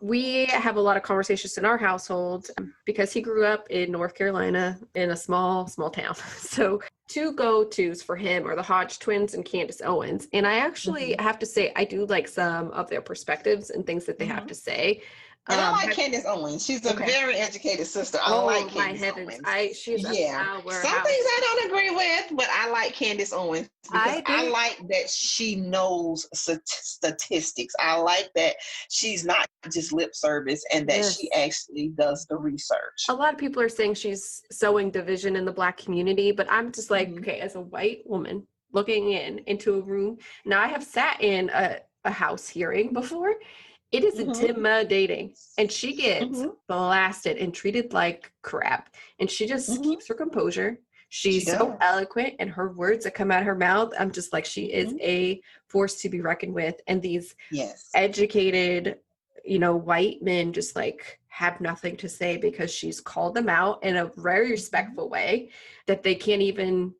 we have a lot of conversations in our household because he grew up in North Carolina in a small town. So two go-tos for him are the Hodge twins and Candace Owens. And I actually have to say, I do like some of their perspectives and things that they have to say. And I like Candace Owens. She's a very educated sister. I like Candace Owens. She's a powerhouse. Some things I don't agree with, but I like Candace Owens because I like that she knows statistics. I like that she's not just lip service and that she actually does the research. A lot of people are saying she's sowing division in the Black community, but I'm just like, okay, as a white woman looking into a room, now I have sat in a house hearing before. It is intimidating, and she gets blasted and treated like crap, and she just keeps her composure. She's so eloquent, and her words that come out of her mouth, I'm just like, she is a force to be reckoned with. And these educated, white men just like have nothing to say because she's called them out in a very respectful way that they can't even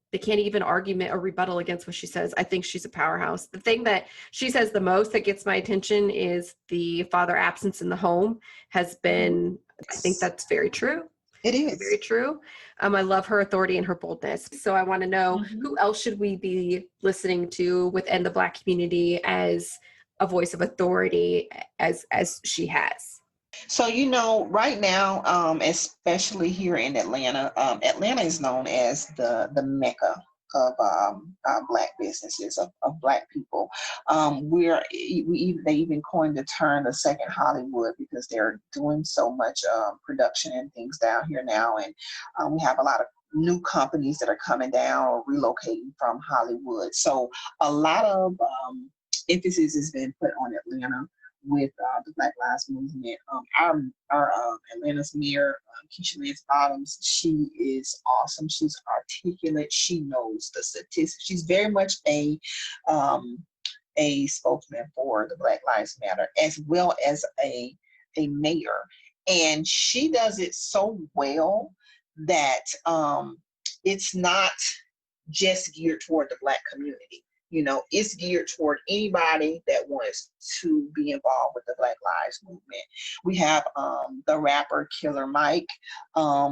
argument or rebuttal against what she says. I think she's a powerhouse. The thing that she says the most that gets my attention is the father absence in the home has been, I think that's very true. It is very true. I love her authority and her boldness. So I want to know who else should we be listening to within the Black community as a voice of authority as she has? So, right now, especially here in Atlanta, Atlanta is known as the Mecca of Black businesses, of Black people. They even coined the term the second Hollywood because they're doing so much production and things down here now. And we have a lot of new companies that are coming down or relocating from Hollywood. So a lot of emphasis has been put on Atlanta with the Black Lives Movement. Our Atlanta's mayor, Keisha Lance Bottoms, she is awesome. She's articulate. She knows the statistics. She's very much a spokesman for the Black Lives Matter, as well as a mayor. And she does it so well that it's not just geared toward the Black community. It's geared toward anybody that wants to be involved with the Black Lives Movement. We have the rapper Killer Mike.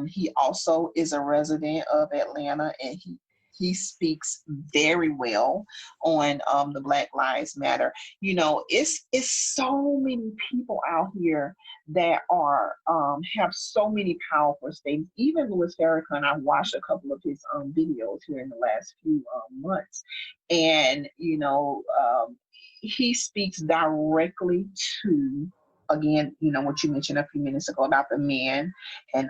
He also is a resident of Atlanta, and he speaks very well on the Black Lives Matter. It's so many people out here that are have so many powerful statements. Even Louis Farrakhan, I watched a couple of his videos here in the last few months, and he speaks directly to, again, what you mentioned a few minutes ago about the men and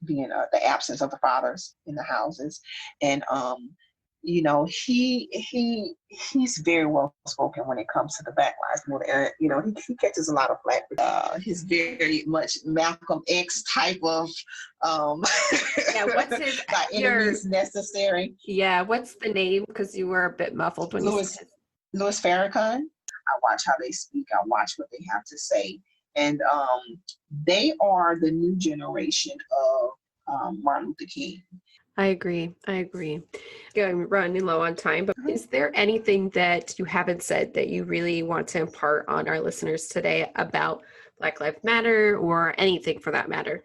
being the absence of the fathers in the houses. And he's very well spoken when it comes to the Black Lives Matter. He catches a lot of flack. He's very much Malcolm X type of what's his enemies necessary. Yeah, what's the name? Because you were a bit muffled when you said Louis Farrakhan. I watch how they speak. I watch what they have to say. And they are the new generation of Martin Luther King. I agree. I'm running low on time, but is there anything that you haven't said that you really want to impart on our listeners today about Black Lives Matter or anything for that matter?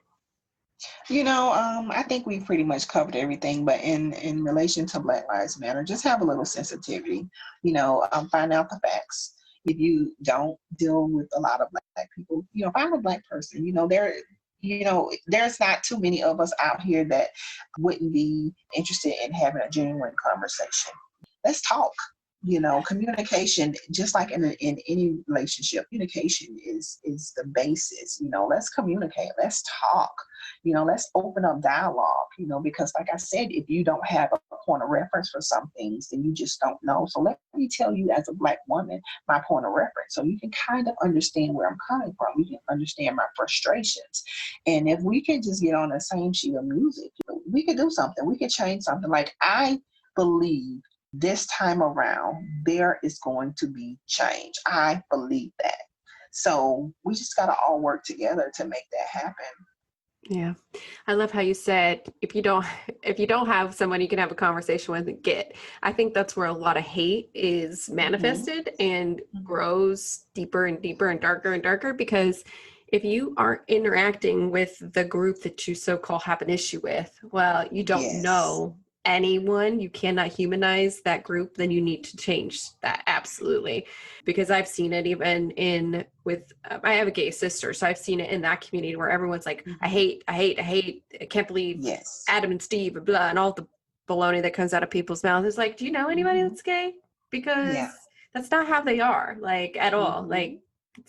I think we've pretty much covered everything, but in relation to Black Lives Matter, just have a little sensitivity, find out the facts. If you don't deal with a lot of Black people, find a Black person. There's not too many of us out here that wouldn't be interested in having a genuine conversation. Let's talk. Communication, just like in any relationship, communication is the basis. Let's communicate, let's talk, let's open up dialogue, because like I said, if you don't have a point of reference for some things, then you just don't know. So let me tell you, as a Black woman, my point of reference, so you can kind of understand where I'm coming from. You can understand my frustrations. And if we can just get on the same sheet of music, we could do something. We could change something. Like, I believe this time around, there is going to be change. I believe that. So we just got to all work together to make that happen. Yeah. I love how you said, if you don't have someone you can have a conversation with and get, I think that's where a lot of hate is manifested and grows deeper and deeper and darker, because if you aren't interacting with the group that you so-called have an issue with, well, you don't know anyone, you cannot humanize that group, then you need to change that. Absolutely. Because I've seen it even with I have a gay sister, so I've seen it in that community where everyone's like, I hate, I can't believe Adam and Steve, blah, and all the baloney that comes out of people's mouths. Is like, do you know anybody that's gay? Because that's not how they are, like, at all. Like,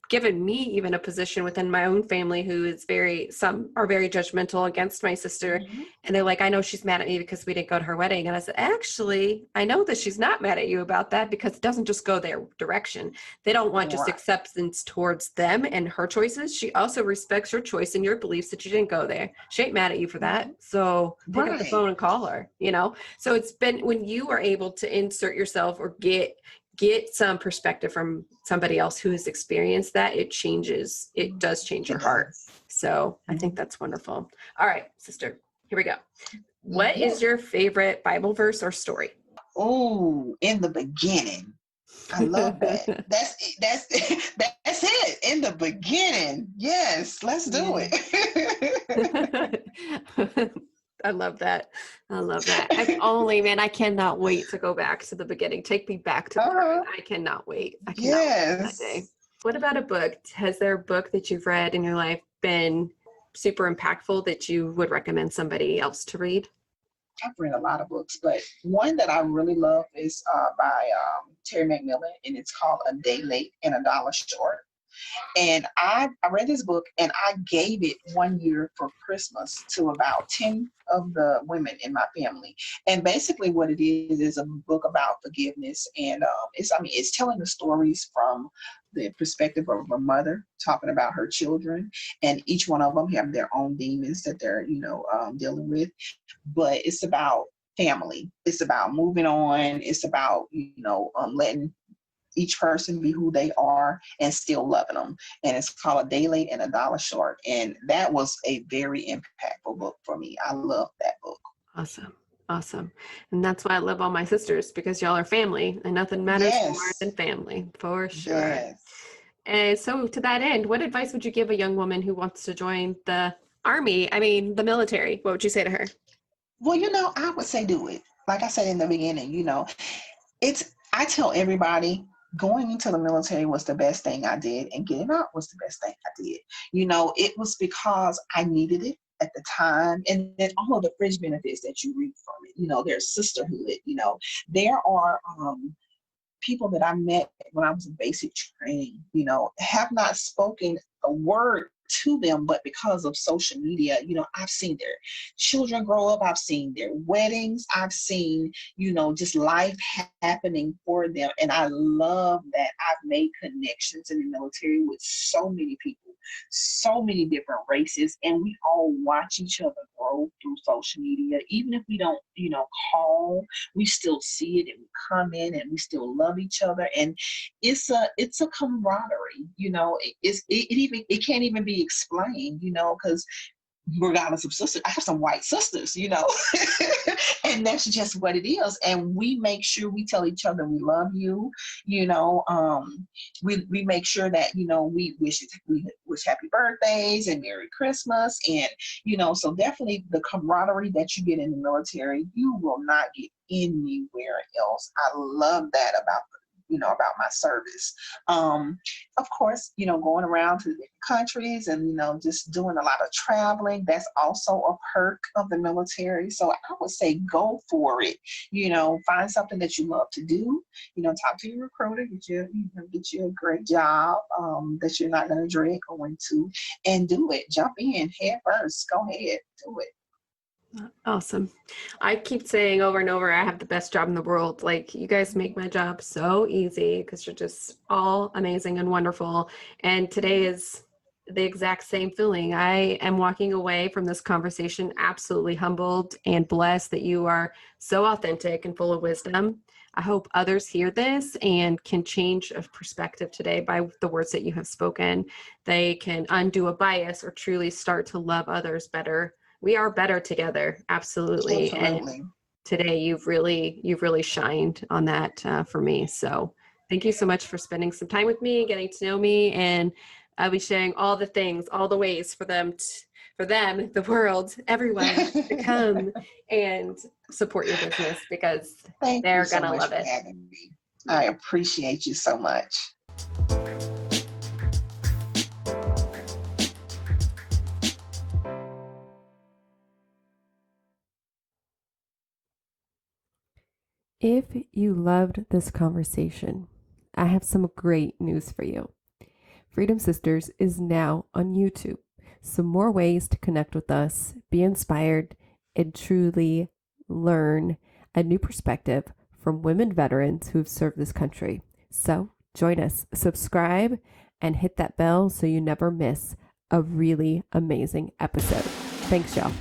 given me even a position within my own family who is some are very judgmental against my sister. And they're like, I know she's mad at me because we didn't go to her wedding. And I said, actually, I know that she's not mad at you about that, because it doesn't just go their direction. They don't want just acceptance towards them and her choices. She also respects your choice and your beliefs that you didn't go there. She ain't mad at you for that. So pick up the phone and call her, So it's been, when you are able to insert yourself or get some perspective from somebody else who has experienced that, it does change your heart. So I think that's wonderful. All right, sister, here we go. What is your favorite Bible verse or story? Oh, in the beginning. I love that. That's it. In the beginning. Yes, let's do it. I love that. I cannot wait to go back to the beginning. Take me back to the present. I cannot wait. I cannot wait that day. What about a book? Has there a book that you've read in your life been super impactful that you would recommend somebody else to read? I've read a lot of books, but one that I really love is by Terry McMillan, and it's called A Day Late and a Dollar Short. And I read this book, and I gave it one year for Christmas to about 10 of the women in my family. And basically what it is a book about forgiveness. And it's telling the stories from the perspective of a mother talking about her children. And each one of them have their own demons that they're, dealing with. But it's about family. It's about moving on. It's about, letting each person be who they are and still loving them. And it's called A Day Late and a Dollar Short. And that was a very impactful book for me. I love that book. Awesome. And that's why I love all my sisters, because y'all are family, and nothing matters more than family, for sure. Yes. And so to that end, what advice would you give a young woman who wants to join the the military? What would you say to her? Well, I would say do it. Like I said in the beginning, I tell everybody, going into the military was the best thing I did, and getting out was the best thing I did. It was because I needed it at the time, and then all of the fringe benefits that you reap from it. There's sisterhood. There are people that I met when I was in basic training, have not spoken a word to them, but because of social media, I've seen their children grow up. I've seen their weddings. I've seen, just life happening for them. And I love that I've made connections in the military with so many people, so many different races, and we all watch each other grow through social media. Even if we don't, call, we still see it, and we come in and we still love each other. And it's a camaraderie, it can't even be explained, because regardless of sisters, I have some white sisters, and that's just what it is. And we make sure we tell each other we love you, we make sure that, we wish happy birthdays and Merry Christmas. And, so definitely the camaraderie that you get in the military, you will not get anywhere else. I love that about about my service. Of course, going around to different countries and, just doing a lot of traveling. That's also a perk of the military. So I would say go for it. Find something that you love to do. Talk to your recruiter, get you a great job that you're not going to dread going to, and do it. Jump in head first. Go ahead, do it. Awesome. I keep saying over and over, I have the best job in the world. Like, you guys make my job so easy because you're just all amazing and wonderful. And today is the exact same feeling. I am walking away from this conversation absolutely humbled and blessed that you are so authentic and full of wisdom. I hope others hear this and can change a perspective today by the words that you have spoken. They can undo a bias or truly start to love others better. We are better together. Absolutely. Absolutely. And today you've really shined on that for me. So thank you so much for spending some time with me, getting to know me, and I'll be sharing all the things, all the ways for them, the world, everyone to come and support your business because they're going to love it. Having me. I appreciate you so much. If you loved this conversation, I have some great news for you. Freedom Sisters is now on YouTube. Some more ways to connect with us, be inspired, and truly learn a new perspective from women veterans who've served this country. So join us, subscribe, and hit that bell so you never miss a really amazing episode. Thanks, y'all.